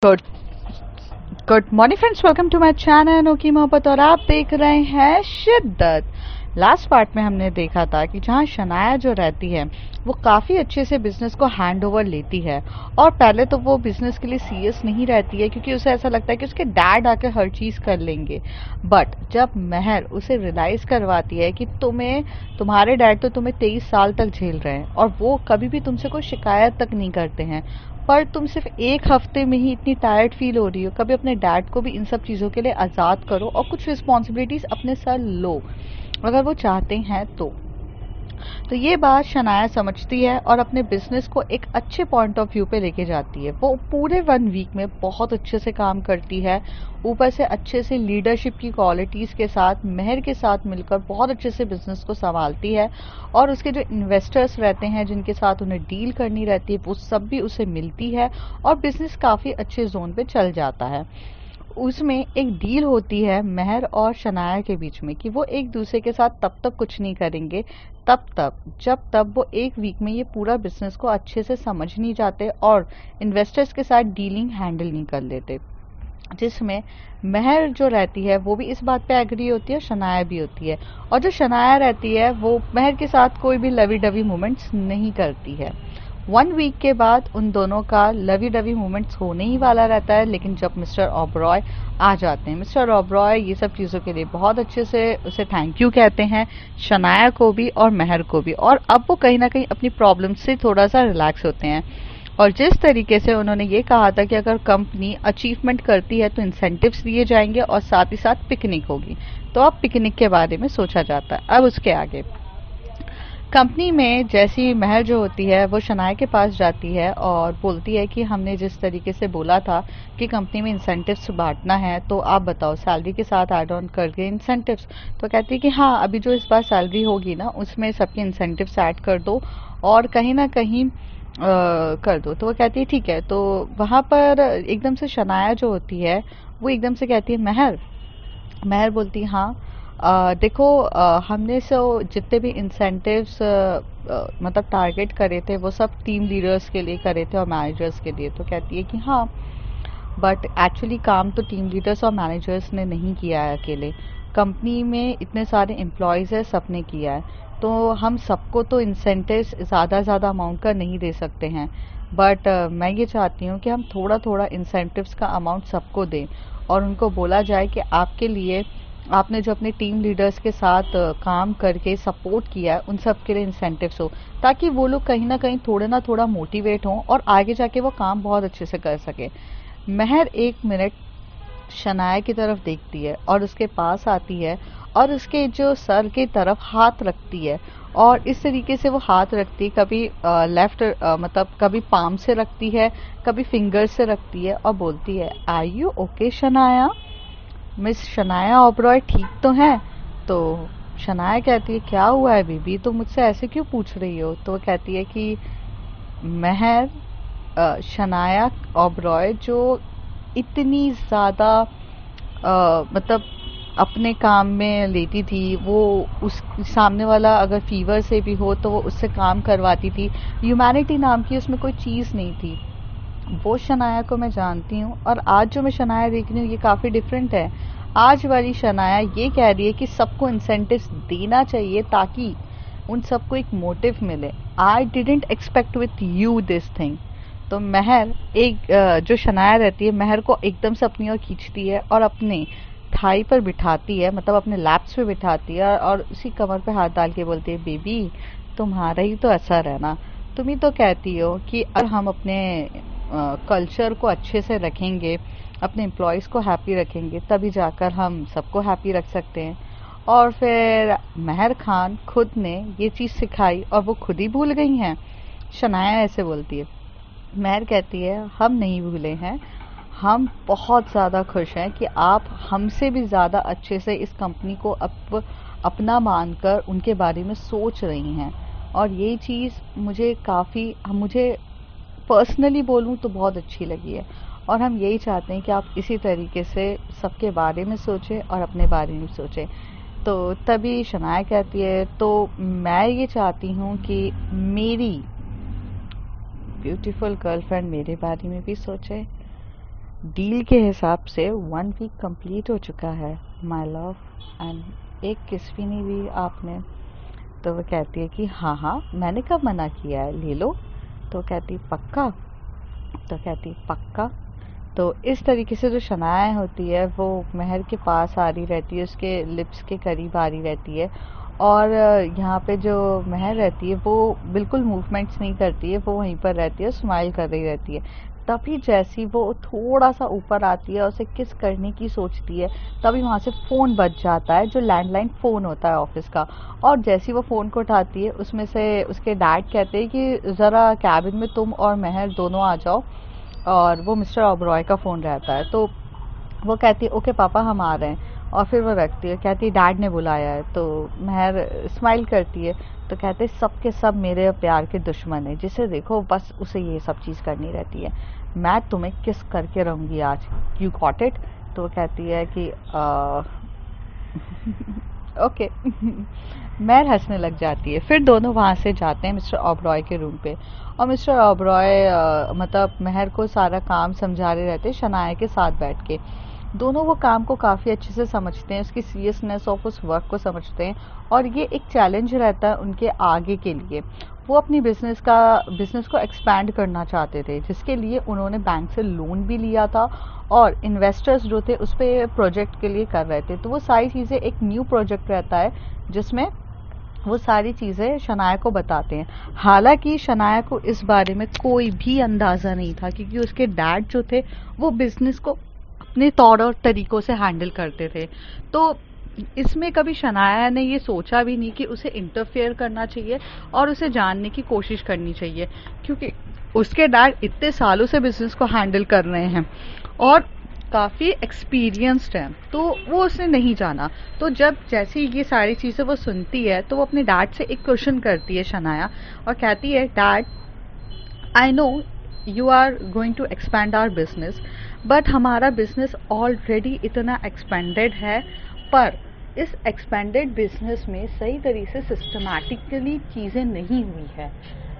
Good good morning friends, welcome to my channel Anokhi Mohabbat. और आप देख रहे हैं शिद्दत। लास्ट पार्ट में हमने देखा था कि जहां शनाया जो रहती है वो काफ़ी अच्छे से बिजनेस को हैंड ओवर लेती है। और पहले तो वो बिजनेस के लिए सीरियस नहीं रहती है क्योंकि उसे ऐसा लगता है कि उसके डैड आके हर चीज़ कर लेंगे। बट जब महर उसे रियलाइज़ करवाती है कि तुम्हारे डैड तो तुम्हें 23 साल तक झेल रहे हैं और वो कभी भी तुमसे कोई शिकायत तक नहीं करते हैं, पर तुम सिर्फ एक हफ्ते में ही इतनी टायर्ड फील हो रही हो, कभी अपने डैड को भी इन सब चीज़ों के लिए आज़ाद करो और कुछ रिस्पॉन्सिबिलिटीज़ अपने सर लो अगर वो चाहते हैं तो ये बात शनाया समझती है और अपने बिजनेस को एक अच्छे पॉइंट ऑफ व्यू पे लेके जाती है। वो पूरे 1 वीक में बहुत अच्छे से काम करती है, ऊपर से अच्छे से लीडरशिप की क्वालिटीज़ के साथ महर के साथ मिलकर बहुत अच्छे से बिजनेस को संभालती है। और उसके जो इन्वेस्टर्स रहते हैं जिनके साथ उन्हें डील करनी रहती है वो सब भी उसे मिलती है और बिजनेस काफ़ी अच्छे जोन पे चल जाता है। उसमें एक डील होती है महर और शनाया के बीच में कि वो एक दूसरे के साथ तब तक कुछ नहीं करेंगे, जब तक वो 1 वीक में ये पूरा बिजनेस को अच्छे से समझ नहीं जाते और इन्वेस्टर्स के साथ डीलिंग हैंडल नहीं कर लेते। जिसमें महर जो रहती है वो भी इस बात पे एग्री होती है, शनाया भी होती है। और जो शनाया रहती है वो महर के साथ कोई भी लवी डवी मोमेंट्स नहीं करती है। 1 वीक के बाद उन दोनों का लवी डवी मोमेंट्स होने ही वाला रहता है, लेकिन जब मिस्टर ओबरॉय आ जाते हैं, मिस्टर ओबरॉय ये सब चीज़ों के लिए बहुत अच्छे से उसे थैंक यू कहते हैं, शनाया को भी और महर को भी। और अब वो कहीं ना कहीं अपनी प्रॉब्लम से थोड़ा सा रिलैक्स होते हैं। और जिस तरीके से उन्होंने ये कहा था कि अगर कंपनी अचीवमेंट करती है तो इंसेंटिव्स दिए जाएंगे और साथ ही साथ पिकनिक होगी, तो अब पिकनिक के बारे में सोचा जाता है। अब उसके आगे कंपनी में जैसी महर जो होती है वो शनाया के पास जाती है और बोलती है कि हमने जिस तरीके से बोला था कि कंपनी में इंसेंटिव्स बांटना है, तो आप बताओ सैलरी के साथ ऐड ऑन कर गए इंसेंटिव्स। तो कहती है कि हाँ, अभी जो इस बार सैलरी होगी ना उसमें सबके इंसेंटिव्स ऐड कर दो और कहीं ना कहीं कर दो। तो वो कहती है ठीक है। तो वहाँ पर एकदम से शनाया जो होती है वो एकदम से कहती है महर। महर बोलती है हाँ, देखो, हमने जितने भी इंसेंटिव्स मतलब टारगेट करे थे वो सब टीम लीडर्स के लिए करे थे और मैनेजर्स के लिए। तो कहती है कि हाँ, बट एक्चुअली काम तो टीम लीडर्स और मैनेजर्स ने नहीं किया है अकेले, कंपनी में इतने सारे एम्प्लॉयज़ है, सबने किया है। तो हम सबको तो इंसेंटिव्स ज़्यादा अमाउंट का नहीं दे सकते हैं, बट मैं ये चाहती हूँ कि हम थोड़ा थोड़ा इंसेंटिव्स का अमाउंट सबको दें और उनको बोला जाए कि आपके लिए आपने जो अपने टीम लीडर्स के साथ काम करके सपोर्ट किया है उन सब के लिए इंसेंटिव्स हो, ताकि वो लोग कहीं ना कहीं थोड़े ना थोड़ा मोटिवेट हों और आगे जाके वो काम बहुत अच्छे से कर सके। महर 1 मिनट शनाया की तरफ देखती है और उसके पास आती है और उसके जो सर की तरफ हाथ रखती है। और इस तरीके से वो हाथ रखती है, कभी लेफ्ट मतलब कभी पाम से रखती है, कभी फिंगर से रखती है और बोलती है are you okay Shanaya, miss Shanaya Oberoi ठीक तो हैं? तो शनाया कहती है क्या हुआ है बीबी, तो मुझसे ऐसे क्यों पूछ रही हो? तो वो कहती है कि महर, शनाया ओबरॉय जो इतनी ज़्यादा मतलब अपने काम में लेती थी, वो उस सामने वाला अगर फीवर से भी हो तो वो उससे काम करवाती थी। ह्यूमैनिटी नाम की उसमें कोई चीज़ नहीं थी। वो शनाया को मैं जानती हूँ और आज जो मैं शनाया देख रही हूँ ये काफ़ी डिफरेंट है। आज वाली शनाया ये कह रही है कि सबको इंसेंटिव्स देना चाहिए ताकि उन सबको एक मोटिव मिले। I didn't expect with you this thing. तो महर जो शनाया रहती है महर को एकदम से अपनी ओर खींचती है और अपने थाई पर बिठाती है, मतलब अपने लैप्स पे बिठाती है और उसी कमर पे हाथ डाल के बोलती है बेबी तुम्हारा ही तो असर है ना, तुम ही तो कहती हो कि अगर हम अपने कल्चर को अच्छे से रखेंगे, अपने एम्प्लॉयज़ को हैप्पी रखेंगे, तभी जाकर हम सबको हैप्पी रख सकते हैं। और फिर महर खान खुद ने ये चीज़ सिखाई और वो खुद ही भूल गई हैं। शनाया ऐसे बोलती है। महर कहती है हम नहीं भूले हैं, हम बहुत ज़्यादा खुश हैं कि आप हमसे भी ज़्यादा अच्छे से इस कंपनी को अपना मानकर उनके बारे में सोच रही हैं। और ये चीज़ मुझे पर्सनली बोलूँ तो बहुत अच्छी लगी है। और हम यही चाहते हैं कि आप इसी तरीके से सबके बारे में सोचें और अपने बारे में सोचें। तो तभी शनाया कहती है तो मैं ये चाहती हूँ कि मेरी ब्यूटीफुल गर्लफ्रेंड मेरे बारे में भी सोचे। डील के हिसाब से 1 वीक कंप्लीट हो चुका है माय लव, एंड एक किस भी नहीं दी आपने। तो वो कहती है कि हाँ हाँ, मैंने कब मना किया है, ले लो। तो कहती पक्का? तो कहती पक्का। तो इस तरीके से जो शनाया होती है वो महर के पास आ रही रहती है, उसके लिप्स के करीब आ रही रहती है, और यहाँ पे जो महर रहती है वो बिल्कुल मूवमेंट्स नहीं करती है, वो वहीं पर रहती है, स्माइल कर रही रहती है। तभी जैसी वो थोड़ा सा ऊपर आती है और उसे किस करने की सोचती है, तभी वहाँ से फ़ोन बज जाता है, जो लैंडलाइन फ़ोन होता है ऑफिस का। और जैसी वो फ़ोन को उठाती है, उसमें से उसके डैड कहते हैं कि ज़रा कैबिन में तुम और महर दोनों आ जाओ, और वो मिस्टर ओबरॉय का फ़ोन रहता है। तो वो कहती है ओके पापा हम आ रहे हैं, और फिर वो रखती है, कहती है डैड ने बुलाया है। तो महर स्माइल करती है। तो कहते हैं सब के सब मेरे प्यार के दुश्मन है, जिसे देखो बस उसे ये सब चीज़ करनी रहती है, मैं तुम्हें किस करके रहूँगी आज, यू गॉट इट। तो वो कहती है कि ओके। महर हंसने लग जाती है। फिर दोनों वहाँ से जाते हैं मिस्टर ओबरॉय के रूम पे, और मिस्टर ओबरॉय मतलब महर को सारा काम समझा रहे रहते हैं शनाया के साथ बैठ के। दोनों वो काम को काफ़ी अच्छे से समझते हैं, उसकी सीरियसनेस ऑफ उस वर्क को समझते हैं, और ये एक चैलेंज रहता है उनके आगे के लिए। वो अपनी बिजनेस को एक्सपैंड करना चाहते थे, जिसके लिए उन्होंने बैंक से लोन भी लिया था, और इन्वेस्टर्स जो थे उस पर प्रोजेक्ट के लिए कर रहे थे। तो वो सारी चीज़ें, एक न्यू प्रोजेक्ट रहता है जिसमें वो सारी चीज़ें शनाया को बताते हैं। हालांकि शनाया को इस बारे में कोई भी अंदाज़ा नहीं था, क्योंकि उसके डैड जो थे वो बिजनेस को अपने तौर और तरीकों से हैंडल करते थे। तो इसमें कभी शनाया ने ये सोचा भी नहीं कि उसे इंटरफेयर करना चाहिए और उसे जानने की कोशिश करनी चाहिए, क्योंकि उसके डैड इतने सालों से बिजनेस को हैंडल कर रहे हैं और काफ़ी एक्सपीरियंस्ड है, तो वो उसने नहीं जाना। तो जब जैसी ये सारी चीज़ें वो सुनती है, तो वो अपने डैड से एक क्वेश्चन करती है शनाया, और कहती है dad, I know you are going to expand our business, but हमारा बिजनेस ऑलरेडी इतना एक्सपेंडेड है, पर इस एक्सपेंडेड बिजनेस में सही तरीके से सिस्टमैटिकली चीज़ें नहीं हुई है।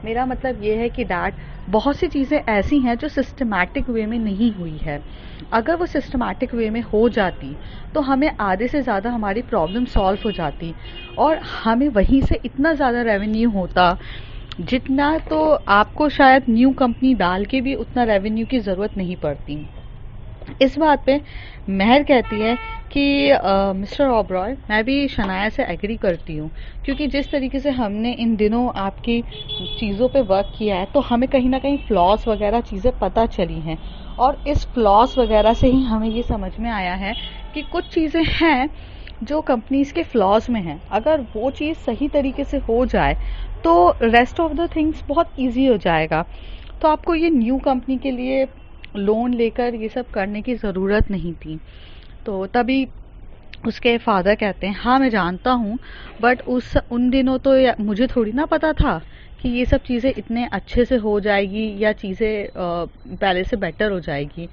मेरा मतलब ये है कि डैड, बहुत सी चीज़ें ऐसी हैं जो सिस्टमैटिक वे में नहीं हुई है। अगर वो सिस्टमैटिक वे में हो जाती तो हमें आधे से ज़्यादा हमारी प्रॉब्लम सॉल्व हो जाती, और हमें वहीं से इतना ज़्यादा रेवेन्यू होता जितना तो आपको शायद न्यू कंपनी डाल के भी उतना रेवेन्यू की ज़रूरत नहीं पड़ती। इस बात पे महर कहती है कि मिस्टर ओबरॉय, मैं भी शनाया से एग्री करती हूँ, क्योंकि जिस तरीके से हमने इन दिनों आपकी चीज़ों पे वर्क किया है, तो हमें कहीं ना कहीं फ्लॉस वगैरह चीज़ें पता चली हैं, और इस फ्लॉस वगैरह से ही हमें ये समझ में आया है कि कुछ चीज़ें हैं जो कंपनीज के फ्लॉज में हैं। अगर वो चीज़ सही तरीके से हो जाए तो रेस्ट ऑफ द थिंग्स बहुत ईजी हो जाएगा। तो आपको ये न्यू कंपनी के लिए लोन लेकर ये सब करने की ज़रूरत नहीं थी। तो तभी उसके फादर कहते हैं हाँ मैं जानता हूँ, बट उन दिनों तो मुझे थोड़ी ना पता था कि ये सब चीज़ें इतने अच्छे से हो जाएगी या चीज़ें पहले से बेटर हो जाएगी।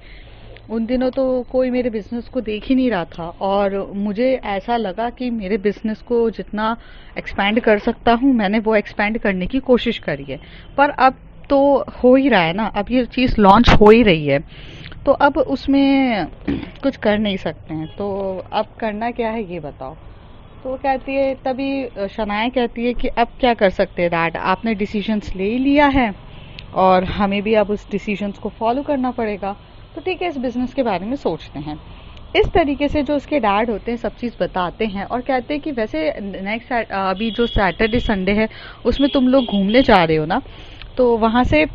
उन दिनों तो कोई मेरे बिज़नेस को देख ही नहीं रहा था, और मुझे ऐसा लगा कि मेरे बिज़नेस को जितना एक्सपैंड कर सकता हूँ मैंने वो एक्सपैंड करने की कोशिश करी है। पर अब तो हो ही रहा है ना, अब ये चीज़ लॉन्च हो ही रही है, तो अब उसमें कुछ कर नहीं सकते हैं, तो अब करना क्या है ये बताओ। तो वो कहती है, तभी शनाया कहती है कि अब क्या कर सकते हैं डैड, आपने डिसीजंस ले ही लिया है और हमें भी अब उस डिसीजंस को फॉलो करना पड़ेगा, तो ठीक है इस बिज़नेस के बारे में सोचते हैं। इस तरीके से जो उसके डैड होते हैं सब चीज़ बताते हैं, और कहते हैं कि वैसे नेक्स्ट अभी जो सैटरडे संडे है उसमें तुम लोग घूमने जा रहे हो ना। तो वहाँ से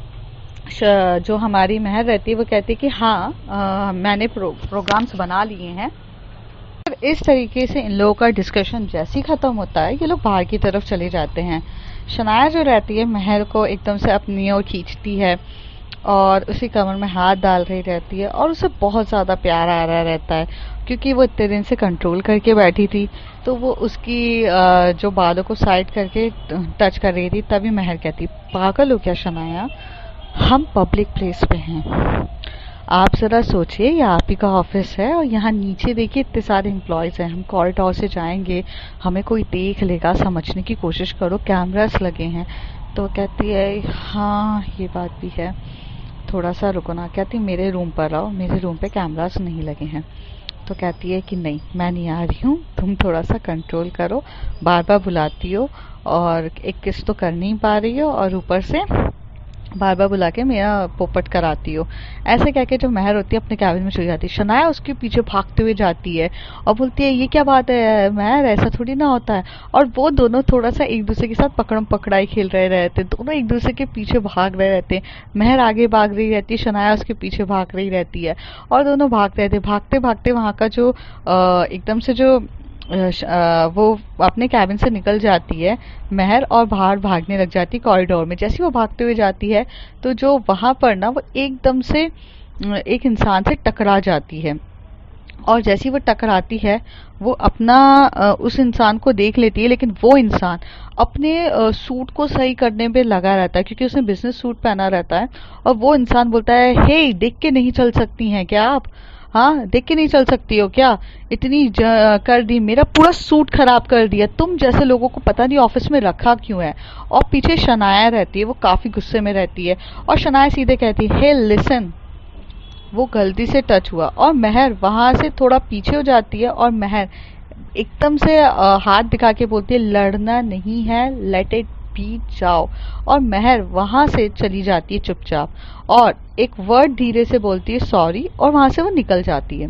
जो हमारी महर रहती है वो कहती है कि हाँ मैंने प्रोग्राम्स बना लिए हैं। इस तरीके से इन लोगों का डिस्कशन जैसे ही ख़त्म होता है ये लोग बाहर की तरफ चले जाते हैं। शनाया जो रहती है महर को एकदम से अपनी ओर खींचती है और उसी कमर में हाथ डाल रही रहती है, और उसे बहुत ज़्यादा प्यार आ रहा रहता है, क्योंकि वो इतने दिन से कंट्रोल करके बैठी थी। तो वो उसकी जो बालों को साइड करके टच कर रही थी, तभी महर कहती पागल हो क्या शनाया, हम पब्लिक प्लेस पे हैं, आप ज़रा सोचिए ये आप ही का ऑफिस है, और यहाँ नीचे देखिए इतने सारे एम्प्लॉयज़ हैं, हम कॉरिडोर से जाएंगे हमें कोई देख लेगा, समझने की कोशिश करो कैमरास लगे हैं। तो कहती है हाँ ये बात भी है। थोड़ा सा रुको ना। कहती मेरे रूम पर आओ, मेरे रूम पे कैमरास नहीं लगे हैं। तो कहती है कि नहीं मैं नहीं आ रही हूँ, तुम थोड़ा सा कंट्रोल करो, बार बार बुलाती हो और एक किस तो कर नहीं पा रही हो और ऊपर से बार बार बुला के मेरा पोपट कराती हो। ऐसे कह के जो महर होती है अपने कैबिन में चली जाती है। शनाया उसके पीछे भागते हुए जाती है और बोलती है ये क्या बात है महर, ऐसा थोड़ी ना होता है। और वो दोनों थोड़ा सा एक दूसरे के साथ पकड़म पकड़ाई खेल रहे रहते हैं, दोनों एक दूसरे के पीछे भाग रहे रहते हैं। महर आगे भाग रही रहती है, शनाया उसके पीछे भाग रही रहती है और दोनों भागते रहते। भागते भागते वहाँ का जो एकदम से जो वो अपने कैबिन से निकल जाती है महर और बाहर भागने लग जाती है कॉरिडोर में। जैसे ही वो भागते हुए जाती है तो जो वहां पर ना वो एकदम से एक इंसान से टकरा जाती है और जैसी वो टकराती है वो अपना उस इंसान को देख लेती है, लेकिन वो इंसान अपने सूट को सही करने में लगा रहता है क्योंकि उसने बिजनेस सूट पहना रहता है। और वो इंसान बोलता है हे देख के नहीं चल सकती हैं क्या आप, हाँ देख के नहीं चल सकती हो क्या, इतनी कर दी, मेरा पूरा सूट खराब कर दिया, तुम जैसे लोगों को पता नहीं ऑफिस में रखा क्यों है। और पीछे शनाया रहती है, वो काफी गुस्से में रहती है और शनाया सीधे कहती है हे लिसन, वो गलती से टच हुआ। और महर वहां से थोड़ा पीछे हो जाती है और महर एकदम से हाथ दिखा के बोलती है लड़ना नहीं है, लेट इट बी, जाओ। और महर वहां से चली जाती है चुपचाप और एक वर्ड धीरे से बोलती है सॉरी और वहां से वो निकल जाती है।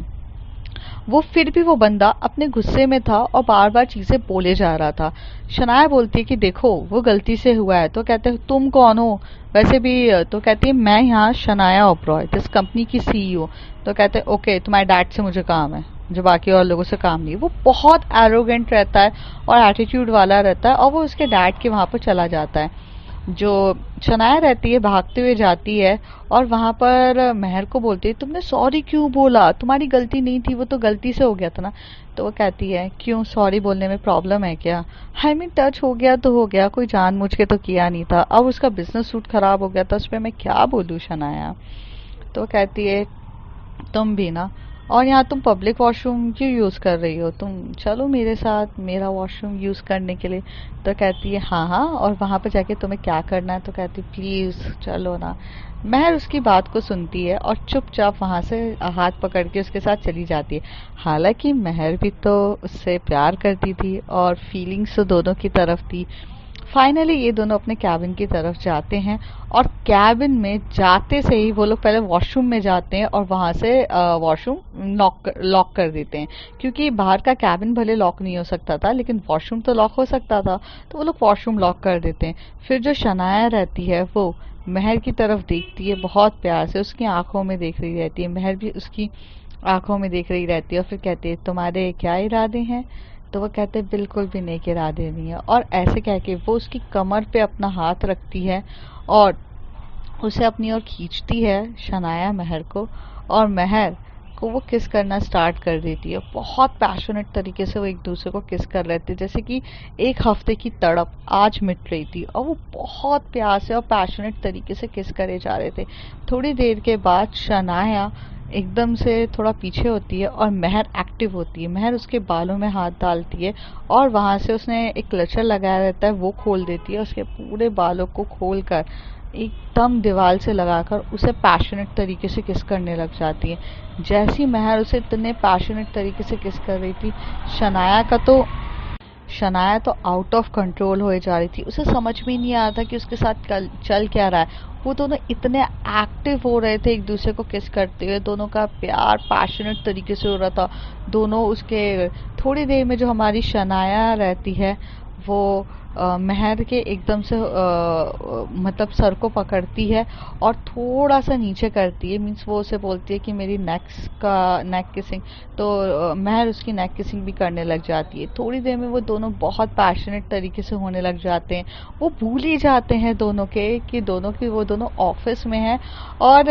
वो फिर भी वो बंदा अपने गुस्से में था और बार बार चीजें बोले जा रहा था। शनाया बोलती है कि देखो वो गलती से हुआ है। तो कहते हैं तुम कौन हो वैसे भी। तो कहती है मैं यहाँ शनाया ओबरॉय, दिस कंपनी की सीईओ। तो कहते हैं ओके तुम्हारे डैड से मुझे काम है, जो बाकी और लोगों से काम नहीं। वो बहुत एरोगेंट रहता है और एटीट्यूड वाला रहता है और वो उसके डैड के वहां पर चला जाता है। जो शनाया रहती है भागते हुए जाती है और वहां पर महर को बोलती है तुमने सॉरी क्यों बोला, तुम्हारी गलती नहीं थी, वो तो गलती से हो गया था ना। तो वो कहती है क्यों सॉरी बोलने में प्रॉब्लम है क्या, आई मीन टच हो गया तो हो गया, कोई जानबूझ के तो किया नहीं था, अब उसका बिजनेस सूट खराब हो गया था उस पर मैं क्या बोलूं शनाया। तो कहती है तुम भी ना, और यहाँ तुम पब्लिक वॉशरूम क्यों यूज कर रही हो, तुम चलो मेरे साथ मेरा वॉशरूम यूज करने के लिए। तो कहती है हाँ हाँ और वहां पर जाके तुम्हें क्या करना है। तो कहती प्लीज चलो ना। महर उसकी बात को सुनती है और चुपचाप वहां से हाथ पकड़ के उसके साथ चली जाती है। हालांकि महर भी तो उससे प्यार करती थी और फीलिंग्स तो दोनों की तरफ थी। फाइनली ये दोनों अपने कैबिन की तरफ जाते हैं और कैबिन में जाते से ही वो लोग पहले वॉशरूम में जाते हैं और वहां से वॉशरूम लॉक कर देते हैं क्योंकि बाहर का कैबिन भले लॉक नहीं हो सकता था लेकिन वॉशरूम तो लॉक हो सकता था। तो वो लोग वॉशरूम लॉक कर देते हैं। फिर जो शनाया रहती है वो महर की तरफ देखती है बहुत प्यार से, उसकी आंखों में देख रही रहती है, महर भी उसकी आंखों में देख रही रहती है और फिर कहती है तुम्हारे क्या इरादे हैं। तो वो कहते हैं बिल्कुल भी नेक इरादे नहीं है। और ऐसे कह के वो उसकी कमर पे अपना हाथ रखती है और उसे अपनी ओर खींचती है शनाया महर को, और महर को वो किस करना स्टार्ट कर देती है। बहुत पैशनेट तरीके से वो एक दूसरे को किस कर रहे थे जैसे कि एक हफ्ते की तड़प आज मिट रही थी और वो बहुत प्यार से और पैशनेट तरीके से किस करे जा रहे थे। थोड़ी देर के बाद शनाया एकदम से थोड़ा पीछे होती है और महर एक्टिव होती है। महर उसके बालों में हाथ डालती है और वहां से उसने एक क्लचर लगाया रहता है वो खोल देती है, उसके पूरे बालों को खोलकर एकदम दीवार से लगाकर उसे पैशनेट तरीके से किस करने लग जाती है। जैसी महर उसे इतने पैशनेट तरीके से किस कर रही थी, शनाया तो आउट ऑफ कंट्रोल हो जा रही थी। उसे समझ में नहीं आ रहा था कि उसके साथ चल क्या रहा है। वो दोनों इतने एक्टिव हो रहे थे एक दूसरे को किस करते हुए, दोनों का प्यार पैशनेट तरीके से हो रहा था। दोनों उसके थोड़ी देर में जो हमारी शनाया रहती है वो महर के एकदम से मतलब सर को पकड़ती है और थोड़ा सा नीचे करती है, मीन्स वो उसे बोलती है कि मेरी नेक किसिंग। तो महर उसकी नेक किसिंग भी करने लग जाती है। थोड़ी देर में वो दोनों बहुत पैशनेट तरीके से होने लग जाते हैं। वो भूल ही जाते हैं दोनों के कि वो दोनों ऑफिस में हैं और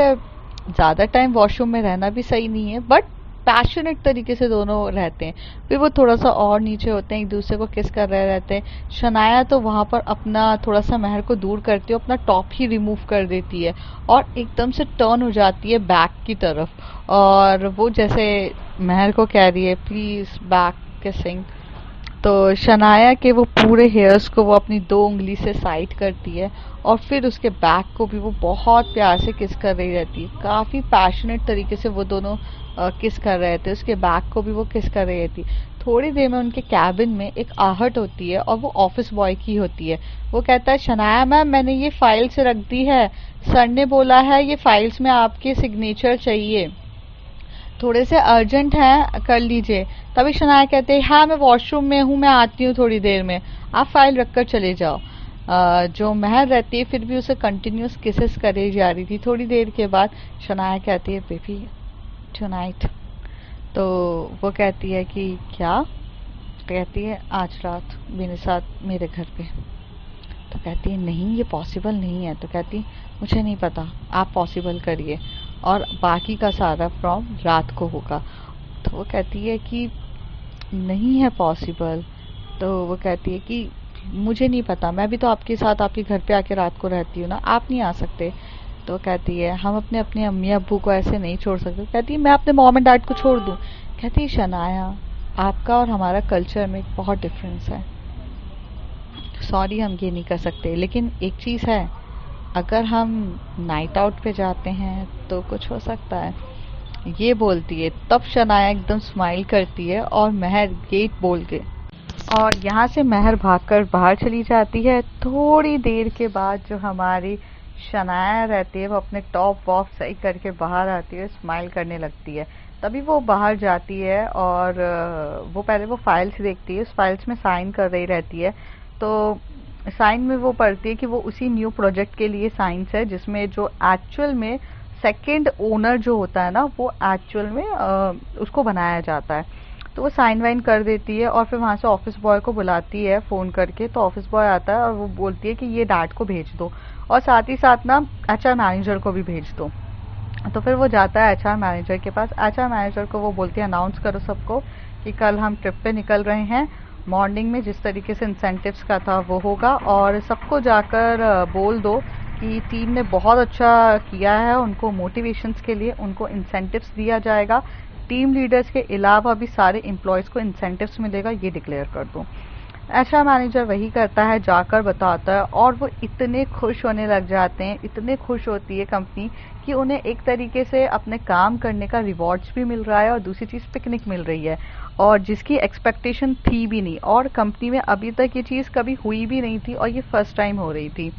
ज़्यादा टाइम वॉशरूम में रहना भी सही नहीं है, बट पैशनेट तरीके से दोनों रहते हैं। फिर वो थोड़ा सा और नीचे होते हैं, एक दूसरे को किस कर रहे रहते हैं। शनाया तो वहां पर अपना थोड़ा सा महर को दूर करती है, अपना टॉप ही रिमूव कर देती है और एकदम से टर्न हो जाती है बैक की तरफ और वो जैसे महर को कह रही है प्लीज बैक किसिंग। तो शनाया के वो पूरे हेयर्स को वो अपनी 2 उंगली से साइड करती है और फिर उसके बैक को भी वो बहुत प्यार से किस कर रही रहती है। काफ़ी पैशनेट तरीके से वो दोनों किस कर रहे थे, उसके बैक को भी वो किस कर रही रहती। थोड़ी देर में उनके कैबिन में एक आहट होती है और वो ऑफिस बॉय की होती है। वो कहता है, शनाया मैम मैंने ये फाइल्स रख दी है, सर ने बोला है ये फाइल्स में आपके सिग्नेचर चाहिए, थोड़े से अर्जेंट है, कर लीजिए। तभी शनाया कहते हैं, हाँ मैं वॉशरूम में हूँ, मैं आती हूँ थोड़ी देर में, आप फाइल रख कर चले जाओ। जो महर रहती है फिर भी उसे कंटिन्यूस किसेस करे जा रही थी। थोड़ी देर के बाद शनाया कहती है, बेबी टुनाइट। तो वो कहती है कि क्या? कहती है, आज रात मेरे साथ मेरे घर पे। तो कहती है, नहीं ये पॉसिबल नहीं है। तो कहती है, मुझे नहीं पता, आप पॉसिबल करिए और बाकी का सारा फ्रॉम रात को होगा। तो वो कहती है कि नहीं है पॉसिबल। तो वो कहती है कि मुझे नहीं पता, मैं भी तो आपके साथ आपके घर पे आके रात को रहती हूँ ना, आप नहीं आ सकते। तो कहती है, हम अपने अपने अम्मी अब्बू को ऐसे नहीं छोड़ सकते। कहती है, मैं अपने मॉम एंड डैड को छोड़ दूँ? कहती है, शनाया आपका और हमारा कल्चर में बहुत डिफरेंस है, सॉरी हम ये नहीं कर सकते, लेकिन एक चीज़ है, अगर हम नाइट आउट पे जाते हैं तो कुछ हो सकता है, ये बोलती है। तब शनाया एकदम स्माइल करती है और महर गेट बोल के और यहाँ से महर भागकर बाहर चली जाती है। थोड़ी देर के बाद जो हमारी शनाया रहती है वो अपने टॉप वॉप सही करके बाहर आती है, स्माइल करने लगती है। तभी वो बाहर जाती है और वो पहले वो फाइल्स देखती है, उस फाइल्स में साइन कर रही रहती है। तो साइन में वो पढ़ती है कि वो उसी न्यू प्रोजेक्ट के लिए साइंस है जिसमें जो एक्चुअल में सेकंड ओनर जो होता है ना, वो एक्चुअल में उसको बनाया जाता है। तो वो साइन वाइन कर देती है और फिर वहाँ से ऑफिस बॉय को बुलाती है फ़ोन करके। तो ऑफिस बॉय आता है और वो बोलती है कि ये डैड को भेज दो और साथ ही साथ ना एचआर मैनेजर को भी भेज दो। तो फिर वो जाता है एचआर मैनेजर के पास। एचआर मैनेजर को वो बोलती है, अनाउंस करो सबको कि कल हम ट्रिप पे निकल रहे हैं, मॉर्निंग में जिस तरीके से इंसेंटिव्स का था वो होगा, और सबको जाकर बोल दो कि टीम ने बहुत अच्छा किया है, उनको मोटिवेशंस के लिए उनको इंसेंटिव्स दिया जाएगा, टीम लीडर्स के अलावा भी सारे एम्प्लॉयज़ को इंसेंटिव्स मिलेगा, ये डिक्लेयर कर दो। एचआर मैनेजर वही करता है, जाकर बताता है और वो इतने खुश होने लग जाते हैं, इतने खुश होती है कंपनी कि उन्हें एक तरीके से अपने काम करने का रिवॉर्ड्स भी मिल रहा है और दूसरी चीज़ पिकनिक मिल रही है, और जिसकी एक्सपेक्टेशन थी भी नहीं, और कंपनी में अभी तक ये चीज़ कभी हुई भी नहीं थी और ये फर्स्ट टाइम हो रही थी।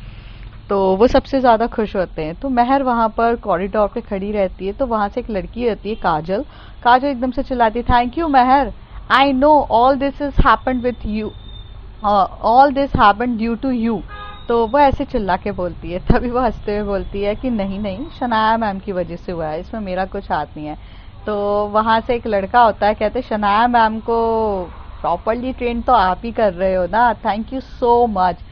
तो वो सबसे ज़्यादा खुश होते हैं। तो महर वहाँ पर कॉरिडोर पे खड़ी रहती है। तो वहाँ से एक लड़की रहती है, काजल। काजल एकदम से चिल्लाती है, thank you Mehar, I know all this is happened with you, all this happened due to you. तो वो ऐसे चिल्ला के बोलती है। तभी वो हंसते हुए बोलती है कि नहीं नहीं, शनाया मैम की वजह से हुआ है, इसमें मेरा कुछ हाथ नहीं है। तो वहाँ से एक लड़का होता है, कहते शनाया मैम को प्रॉपरली ट्रेन तो आप ही कर रहे हो ना, thank you so much.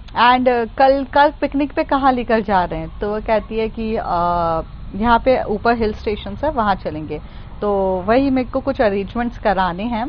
And कल कल पिकनिक पे कहाँ लेकर जा रहे हैं? तो वो कहती है कि यहाँ पे ऊपर हिल स्टेशन है, वहाँ चलेंगे। तो वही मेरे को कुछ अरेंजमेंट्स कराने हैं,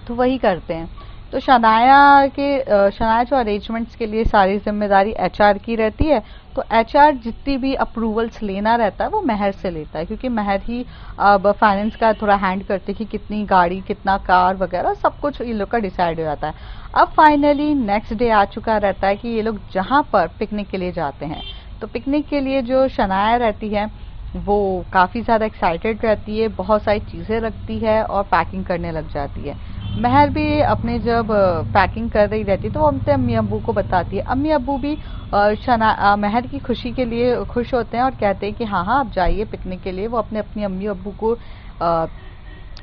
तो वही करते हैं। तो शनाया जो अरेंजमेंट्स के लिए सारी जिम्मेदारी एचआर की रहती है। तो एचआर जितनी भी अप्रूवल्स लेना रहता है वो महर से लेता है, क्योंकि महर ही अब फाइनेंस का थोड़ा हैंड करते कि कितनी गाड़ी, कितना कार वगैरह सब कुछ ये लोग का डिसाइड हो जाता है। अब फाइनली नेक्स्ट डे आ चुका रहता है कि ये लोग जहाँ पर पिकनिक के लिए जाते हैं। तो पिकनिक के लिए जो शनाया रहती है वो काफ़ी ज़्यादा एक्साइटेड रहती है, बहुत सारी चीज़ें रखती है और पैकिंग करने लग जाती है। महर भी अपने जब पैकिंग कर रही रहती है तो वो अपने अम्मी अब्बू को बताती है। अम्मी अब्बू भी महर की खुशी के लिए खुश होते हैं और कहते हैं कि हाँ हाँ आप जाइए पिकनिक के लिए। वो अपने अपनी अम्मी अब्बू को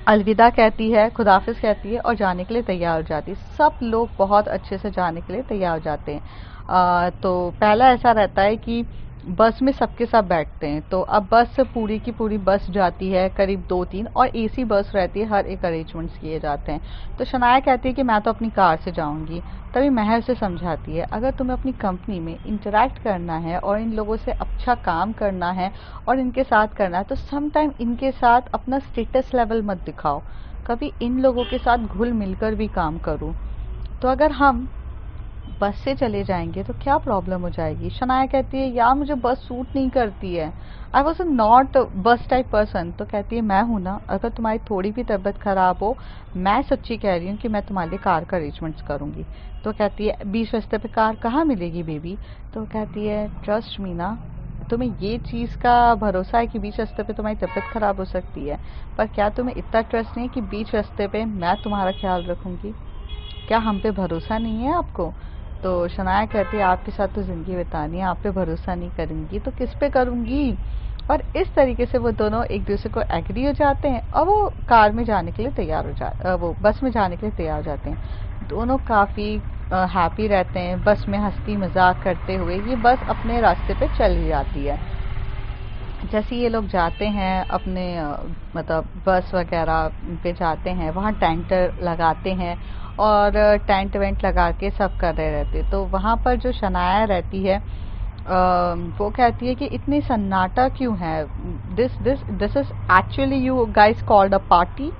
अलविदा कहती है, खुदाफिज कहती है और जाने के लिए तैयार हो जाती है। सब लोग बहुत अच्छे से जाने के लिए तैयार हो जाते हैं। तो पहला ऐसा रहता है कि बस में सबके सब बैठते हैं। तो अब बस पूरी की पूरी बस जाती है, करीब 2-3, और एसी बस रहती है, हर एक अरेंजमेंट्स किए जाते हैं। तो शनाया कहती है कि मैं तो अपनी कार से जाऊंगी। तभी महर से समझाती है, अगर तुम्हें अपनी कंपनी में इंटरेक्ट करना है और इन लोगों से अच्छा काम करना है और इनके साथ करना है, तो सम टाइम इनके साथ अपना स्टेटस लेवल मत दिखाओ, कभी इन लोगों के साथ घुल मिलकर भी काम करो। तो अगर हम बस से चले जाएंगे तो क्या प्रॉब्लम हो जाएगी। शनाया कहती है यार मुझे बस सूट नहीं करती है, आई वॉज नॉट बस टाइप पर्सन। तो कहती है मैं हूं ना, अगर तुम्हारी थोड़ी भी तबीयत खराब हो, मैं सच्ची कह रही हूँ कि मैं तुम्हारे लिए कार का अरेंजमेंट्स करूंगी। तो कहती है बीच रास्ते पे कार कहाँ मिलेगी बेबी। तो कहती है ट्रस्ट मी ना, तुम्हें ये चीज़ का भरोसा है कि बीच रास्ते पे तुम्हारी तबीयत खराब हो सकती है, पर क्या तुम्हें इतना ट्रस्ट नहीं है कि बीच रास्ते पे मैं तुम्हारा ख्याल रखूंगी। क्या हम पे भरोसा नहीं है आपको। तो शनाया कहती है आपके साथ तो ज़िंदगी बितानी है, आप पे भरोसा नहीं करूंगी तो किस पे करूंगी। और इस तरीके से वो दोनों एक दूसरे को एग्री हो जाते हैं और वो कार में जाने के लिए तैयार हो वो बस में जाने के लिए तैयार हो जाते हैं। दोनों काफ़ी हैप्पी रहते हैं, बस में हंसी मजाक करते हुए ये बस अपने रास्ते पे चली जाती है। जैसे ये लोग जाते हैं अपने मतलब बस वगैरह पे जाते हैं, वहाँ टेंट लगाते हैं और टेंट वेंट लगा के सब कर रहे रहते। तो वहाँ पर जो शनाया रहती है वो कहती है कि इतनी सन्नाटा क्यों है, this is actually you guys called a party.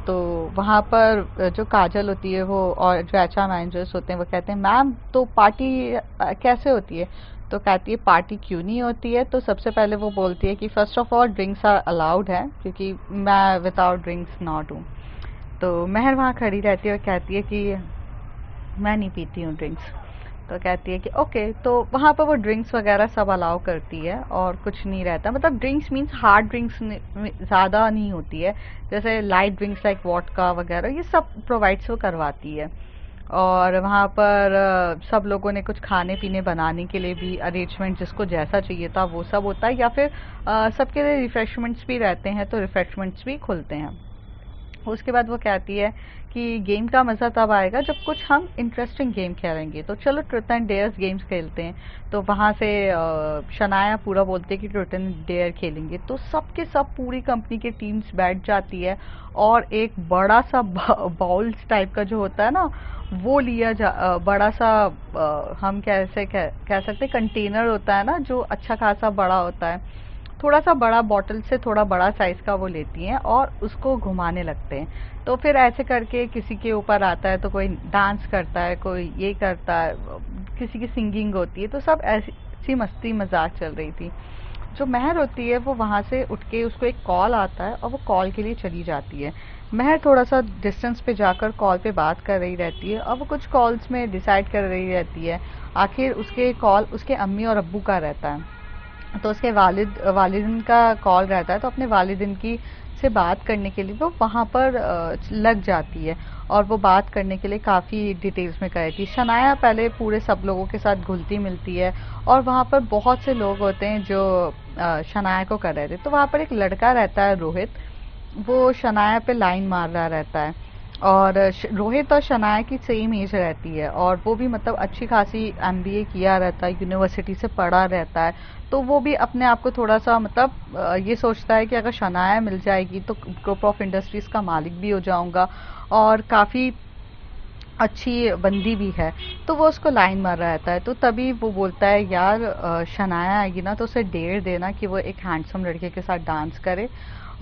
तो वहाँ पर जो काजल होती है वो और जो एचआर मैनेजर्स होते हैं वो कहते हैं मैम तो पार्टी कैसे होती है। तो कहती है पार्टी क्यों नहीं होती है। तो सबसे पहले वो बोलती है कि first of all drinks are allowed है, क्योंकि मैं विदाउट ड्रिंक्स नॉट हूँ। तो महर वहाँ खड़ी रहती है और कहती है कि मैं नहीं पीती हूँ ड्रिंक्स। तो कहती है कि ओके। तो वहाँ पर वो ड्रिंक्स वगैरह सब अलाउ करती है और कुछ नहीं रहता, मतलब ड्रिंक्स मीन्स हार्ड ड्रिंक्स ज़्यादा नहीं होती है, जैसे लाइट ड्रिंक्स लाइक वॉडका वगैरह ये सब प्रोवाइड्स वो करवाती है। और वहाँ पर सब लोगों ने कुछ खाने पीने बनाने के लिए भी अरेंजमेंट जिसको जैसा चाहिए था वो सब होता है, या फिर सबके लिए रिफ्रेशमेंट्स भी रहते हैं, तो रिफ्रेशमेंट्स भी खुलते हैं। उसके बाद वो कहती है कि गेम का मज़ा तब आएगा जब कुछ हम इंटरेस्टिंग गेम खेलेंगे, तो चलो ट्रुथ एंड डेयर्स गेम्स खेलते हैं। तो वहाँ से शनाया पूरा बोलते हैं कि ट्रुथ एंड डेयर खेलेंगे। तो सब के सब पूरी कंपनी की टीम्स बैठ जाती है और एक बड़ा सा बाउल्स टाइप का जो होता है ना वो लिया बड़ा सा हम कैसे कह सकते कंटेनर होता है ना जो अच्छा खासा बड़ा होता है, थोड़ा सा बड़ा बॉटल से थोड़ा बड़ा साइज का वो लेती हैं और उसको घुमाने लगते हैं। तो फिर ऐसे करके किसी के ऊपर आता है तो कोई डांस करता है, कोई ये करता है, किसी की सिंगिंग होती है। तो सब ऐसी मस्ती मजाक चल रही थी। जो महर होती है वो वहाँ से उठ के उसको एक कॉल आता है और वो कॉल के लिए चली जाती है। महर थोड़ा सा डिस्टेंस पे जाकर कॉल पे बात कर रही रहती है और वो कुछ कॉल्स में डिसाइड कर रही रहती है। आखिर उसके कॉल उसके अम्मी और अब्बू का रहता है, तो उसके वालिदिन का कॉल रहता है। तो अपने वालिदिन की से बात करने के लिए वो वहाँ पर लग जाती है और वो बात करने के लिए काफ़ी डिटेल्स में करी थी। शनाया पहले पूरे सब लोगों के साथ घुलती मिलती है और वहाँ पर बहुत से लोग होते हैं जो शनाया को कर रहे थे। तो वहाँ पर एक लड़का रहता है रोहित, वो शनाया पे लाइन मार रहा रहता है और रोहित और शनाया की सेम एज रहती है और वो भी मतलब अच्छी खासी एमबीए किया रहता है, यूनिवर्सिटी से पढ़ा रहता है। तो वो भी अपने आप को थोड़ा सा मतलब ये सोचता है कि अगर शनाया मिल जाएगी तो ग्रुप ऑफ इंडस्ट्रीज का मालिक भी हो जाऊंगा और काफ़ी अच्छी बंदी भी है। तो वो उसको लाइन मार रहा रहता है। तो तभी वो बोलता है यार शनाया आएगी ना तो उसे डेर देना कि वो एक हैंडसम लड़के के साथ डांस करे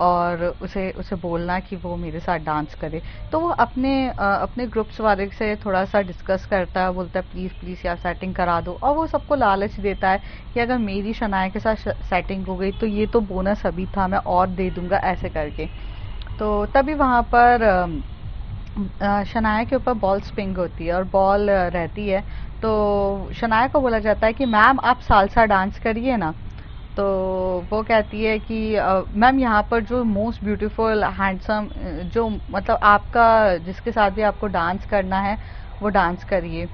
और उसे उसे बोलना कि वो मेरे साथ डांस करे। तो वो अपने ग्रुप्स वाले से थोड़ा सा डिस्कस करता है, बोलता है प्लीज़ प्लीज़ यार सेटिंग करा दो, और वो सबको लालच देता है कि अगर मेरी शनाया के साथ सेटिंग हो गई तो ये तो बोनस अभी था, मैं और दे दूंगा ऐसे करके। तो तभी वहाँ पर शनाया के ऊपर बॉल स्पिंग होती है और बॉल रहती है। तो शनाया को बोला जाता है कि मैम आप सालसा डांस करिए ना। तो वो कहती है कि मैम यहाँ पर जो मोस्ट ब्यूटीफुल हैंडसम जो मतलब आपका जिसके साथ भी आपको डांस करना है वो डांस करिए,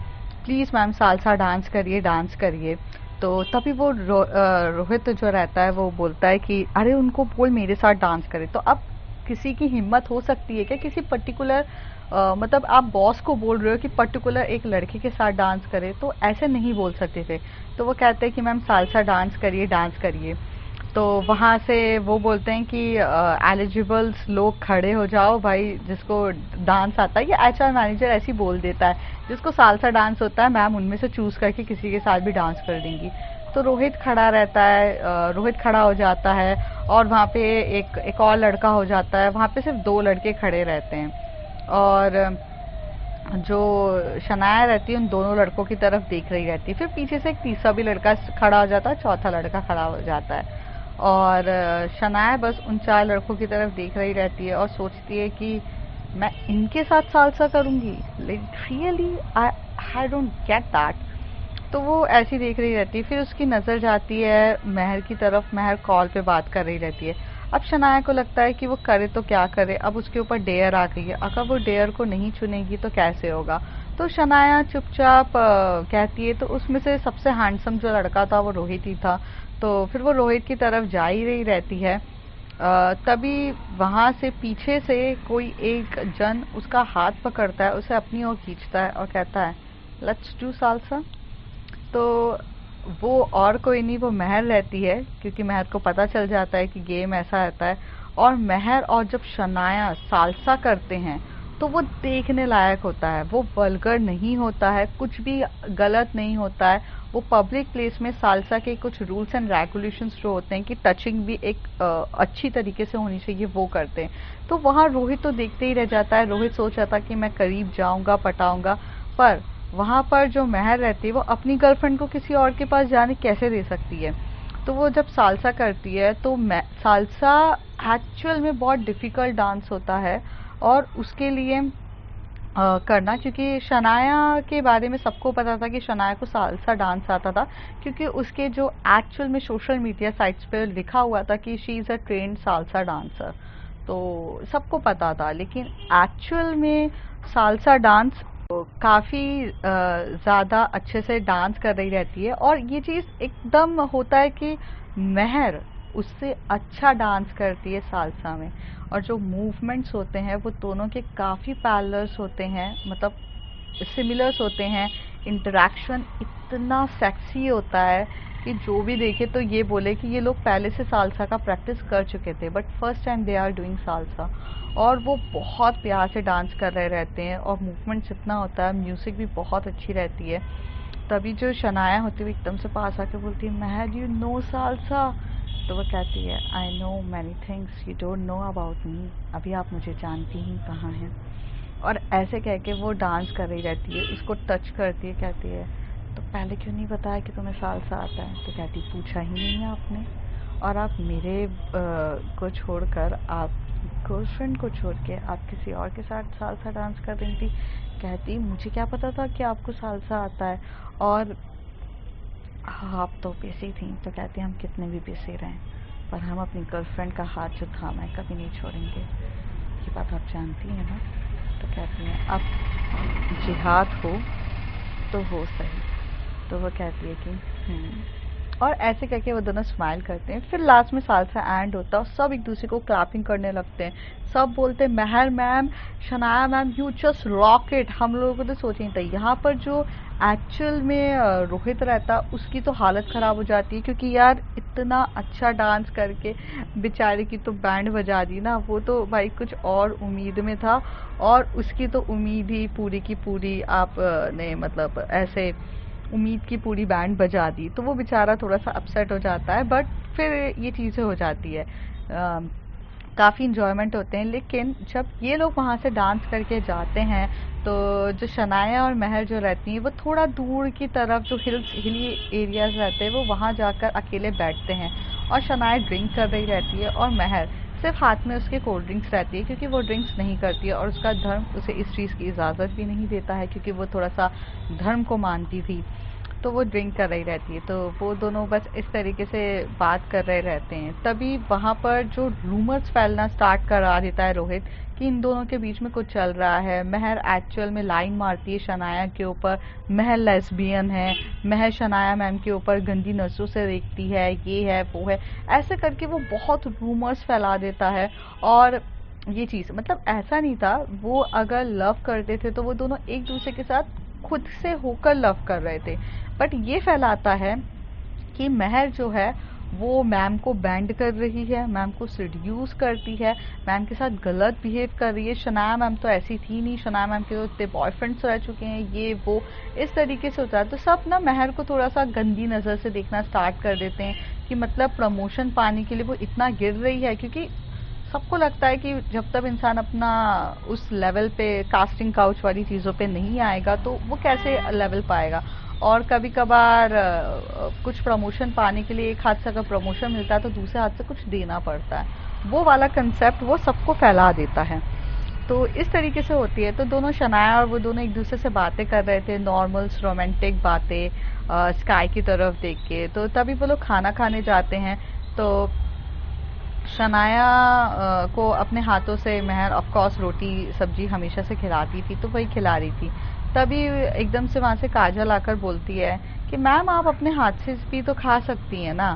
प्लीज़ मैम सालसा डांस करिए डांस करिए। तो तभी वो रोहित जो रहता है वो बोलता है कि अरे उनको बोल मेरे साथ डांस करे। तो अब किसी की हिम्मत हो सकती है क्या किसी पर्टिकुलर मतलब आप बॉस को बोल रहे हो कि पर्टिकुलर एक लड़के के साथ डांस करे, तो ऐसे नहीं बोल सकते थे। तो वो कहते हैं कि मैम सालसा डांस करिए डांस करिए। तो वहाँ से वो बोलते हैं कि एलिजिबल्स लोग खड़े हो जाओ भाई, जिसको डांस आता है, ये एचआर मैनेजर ऐसे ही बोल देता है, जिसको सालसा डांस होता है मैम उनमें से चूज करके किसी के साथ भी डांस कर देंगी। तो रोहित खड़ा रहता है, रोहित खड़ा हो जाता है और वहाँ पे एक और लड़का हो जाता है, वहाँ पे सिर्फ दो लड़के खड़े रहते हैं और जो शनाया रहती है उन दोनों लड़कों की तरफ देख रही रहती है। फिर पीछे से एक तीसरा भी लड़का खड़ा हो जाता है, चौथा लड़का खड़ा हो जाता है और शनाया बस उन 4 लड़कों की तरफ देख रही रहती है और सोचती है कि मैं इनके साथ सालसा करूंगी। Really I don't get that. तो वो ऐसी देख रही रहती है। फिर उसकी नज़र जाती है महर की तरफ। महर कॉल पे बात कर रही रहती है। अब शनाया को लगता है कि वो करे तो क्या करे, अब उसके ऊपर डेयर आ गई है, अगर वो डेयर को नहीं चुनेगी तो कैसे होगा। तो शनाया चुपचाप कहती है। तो उसमें से सबसे हैंडसम जो लड़का था वो रोहित ही था। तो फिर वो रोहित की तरफ जा ही रही रहती है। तभी वहां से पीछे से कोई एक जन उसका हाथ पकड़ता है, उसे अपनी ओर खींचता है और कहता है लेट्स डू सालसा। तो वो और कोई नहीं, वो महर रहती है, क्योंकि महर को पता चल जाता है कि गेम ऐसा रहता है। और महर और जब शनाया सालसा करते हैं तो वो देखने लायक होता है। वो वल्गर नहीं होता है, कुछ भी गलत नहीं होता है। वो पब्लिक प्लेस में सालसा के कुछ रूल्स एंड रेगुलेशंस जो होते हैं कि टचिंग भी एक अच्छी तरीके से होनी चाहिए, वो करते हैं। तो वहाँ रोहित तो देखते ही रह जाता है। रोहित सोच रहा था कि मैं करीब जाऊंगा, पटाऊंगा, पर वहां पर जो महर रहती है वो अपनी गर्लफ्रेंड को किसी और के पास जाने कैसे दे सकती है। तो वो जब सालसा करती है तो सालसा एक्चुअल में बहुत डिफिकल्ट डांस होता है और उसके लिए करना, क्योंकि शनाया के बारे में सबको पता था कि शनाया को सालसा डांस आता था, क्योंकि उसके जो एक्चुअल में सोशल मीडिया साइट्स पे लिखा हुआ था कि she is a trained salsa dancer. तो सबको पता था। लेकिन एक्चुअल में सालसा डांस काफ़ी ज़्यादा अच्छे से डांस कर रही रहती है और ये चीज़ एकदम होता है कि महर उससे अच्छा डांस करती है सालसा में। और जो मूवमेंट्स होते हैं वो दोनों के काफ़ी पैरेलल्स होते हैं, मतलब सिमिलर्स होते हैं। इंटरेक्शन इतना सेक्सी होता है कि जो भी देखे तो ये बोले कि ये लोग पहले से सालसा का प्रैक्टिस कर चुके थे, but first time they are doing salsa. और वो बहुत प्यार से डांस कर रहे रहते हैं और मूवमेंट्स इतना होता है, म्यूज़िक भी बहुत अच्छी रहती है। तभी जो शनाया होती है एकदम से पास आके बोलती है महर यू नो सालसा। तो वो कहती है I know many things you don't know about me, अभी आप मुझे जानती ही कहाँ हैं। और ऐसे कह के वो डांस कर रही रहती है, उसको टच करती है, कहती है तो पहले क्यों नहीं बताया कि तुम्हें सालसा आता है। तो कहती पूछा ही नहीं है आपने, और आप मेरे को छोड़कर, आप गर्लफ्रेंड को छोड़ के आप किसी और के साथ सालसा डांस कर रही थी। कहती मुझे क्या पता था कि आपको सालसा आता है, और आप तो बिजी थी। तो कहती हम कितने भी बिजी रहें पर हम अपनी गर्लफ्रेंड का हाथ जो थामा है कभी नहीं छोड़ेंगे, ये बात आप जानती हैं ना। तो कहती हैं अब जिहाद हो तो हो सही। तो वो कहती है कि और ऐसे करके वो दोनों स्माइल करते हैं। फिर लास्ट में सालसा एंड होता है और सब एक दूसरे को क्लैपिंग करने लगते हैं। सब बोलते हैं Mehar ma'am, Shanaya ma'am, you just rock it. हम लोगों को तो सोच ही नहीं था। यहाँ पर जो एक्चुअल में रोहित रहता उसकी तो हालत ख़राब हो जाती है, क्योंकि यार इतना अच्छा डांस करके बेचारे की तो बैंड बजा दी ना। वो तो भाई कुछ और उम्मीद में था और उसकी तो उम्मीद ही पूरी की पूरी आप ने मतलब ऐसे उम्मीद की पूरी बैंड बजा दी। तो वो बेचारा थोड़ा सा अपसेट हो जाता है, बट फिर ये चीज़ें हो जाती है। काफ़ी इंजॉयमेंट होते हैं। लेकिन जब ये लोग वहाँ से डांस करके जाते हैं तो जो शनाया और महर जो रहती हैं वो थोड़ा दूर की तरफ जो हिली एरियाज रहते हैं वो वहाँ जाकर अकेले बैठते हैं। और शनाया ड्रिंक कर रही रहती है और महर सिर्फ हाथ में उसके कोल्ड ड्रिंक्स रहती है, क्योंकि वो ड्रिंक्स नहीं करती है और उसका धर्म उसे इस चीज़ की इजाज़त भी नहीं देता है, क्योंकि वो थोड़ा सा धर्म को मानती थी। तो वो ड्रिंक कर रही रहती है। तो वो दोनों बस इस तरीके से बात कर रहे रहते हैं। तभी वहाँ पर जो रूमर्स फैलना स्टार्ट करा देता है रोहित कि इन दोनों के बीच में कुछ चल रहा है। महर एक्चुअल में लाइन मारती है शनाया के ऊपर, महर लेस्बियन है, महर शनाया मैम के ऊपर गंदी नजरों से देखती है, ये है वो है, ऐसे करके वो बहुत रूमर्स फैला देता है। और ये चीज़ मतलब ऐसा नहीं था, वो अगर लव करते थे तो वो दोनों एक दूसरे के साथ खुद से होकर लव कर रहे थे। बट ये फैलाता है कि महर जो है वो मैम को बैंड कर रही है, मैम को सिड्यूस करती है, मैम के साथ गलत बिहेव कर रही है। शनाया मैम तो ऐसी थी नहीं, शनाया मैम के तो इतने बॉयफ्रेंड्स रह चुके हैं, ये वो इस तरीके से होता है। तो सब ना महर को थोड़ा सा गंदी नज़र से देखना स्टार्ट कर देते हैं कि मतलब प्रमोशन पाने के लिए वो इतना गिर रही है, क्योंकि सबको लगता है कि जब तक इंसान अपना उस लेवल पे कास्टिंग काउच वाली चीज़ों पे नहीं आएगा तो वो कैसे लेवल पाएगा। और कभी कभार कुछ प्रमोशन पाने के लिए एक हाथ से अगर प्रमोशन मिलता है तो दूसरे हाथ से कुछ देना पड़ता है, वो वाला कंसेप्ट वो सबको फैला देता है। तो इस तरीके से होती है। तो दोनों शनाया और वो दोनों एक दूसरे से बातें कर रहे थे, नॉर्मल्स रोमांटिक बातें, स्काई की तरफ देख के। तो तभी वो लोग खाना खाने जाते हैं। तो शनाया को अपने हाथों से महर ऑफ कोर्स रोटी सब्जी हमेशा से खिलाती थी, तो वही खिला रही थी। तभी एकदम से वहां से काजल आकर बोलती है कि मैम आप अपने हाथ से भी तो खा सकती हैं ना,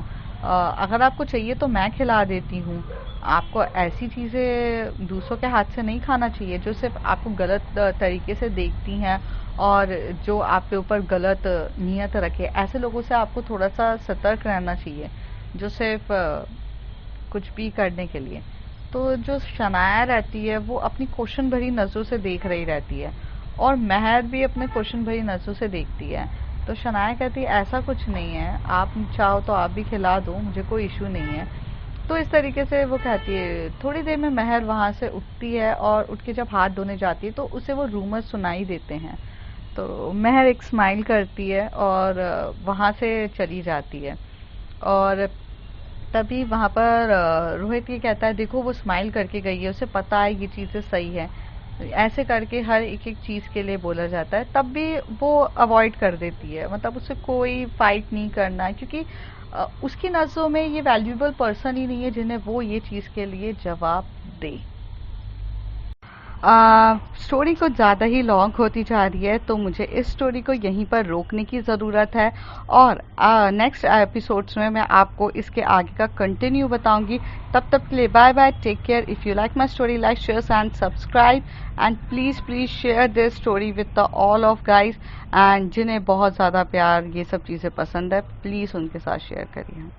अगर आपको चाहिए तो मैं खिला देती हूँ। आपको ऐसी चीजें दूसरों के हाथ से नहीं खाना चाहिए जो सिर्फ आपको गलत तरीके से देखती हैं और जो आप पे ऊपर गलत नियत रखे। ऐसे लोगों से आपको थोड़ा सा सतर्क रहना चाहिए जो सिर्फ कुछ भी करने के लिए। तो जो शनाया रहती है वो अपनी क्वेश्चन भरी नजरों से देख रही रहती है और महर भी अपने क्वेश्चन भरी नजरों से देखती है। तो शनाया कहती है ऐसा कुछ नहीं है, आप चाहो तो आप भी खिला दो, मुझे कोई इशू नहीं है। तो इस तरीके से वो कहती है। थोड़ी देर में महर वहां से उठती है और उठ के जब हाथ धोने जाती है तो उसे वो रूमर सुनाई देते हैं। तो महर एक स्माइल करती है और वहां से चली जाती है। और तभी वहां पर रोहित ये कहता है देखो वो स्माइल करके गई है, उसे पता है ये चीजें सही है। ऐसे करके हर एक एक चीज के लिए बोला जाता है, तब भी वो अवॉइड कर देती है। मतलब उसे कोई फाइट नहीं करना है क्योंकि उसकी नजरों में ये वैल्यूएबल पर्सन ही नहीं है जिन्हें वो ये चीज के लिए जवाब दे। स्टोरी कुछ ज़्यादा ही लॉन्ग होती जा रही है तो मुझे इस स्टोरी को यहीं पर रोकने की ज़रूरत है और नेक्स्ट एपिसोड्स में मैं आपको इसके आगे का कंटिन्यू बताऊंगी। तब तक के लिए bye bye, take care. If you like my story, like share and subscribe and please share this story with the all of guys. And जिन्हें बहुत ज़्यादा प्यार ये सब चीज़ें पसंद है प्लीज़ उनके साथ शेयर करिए।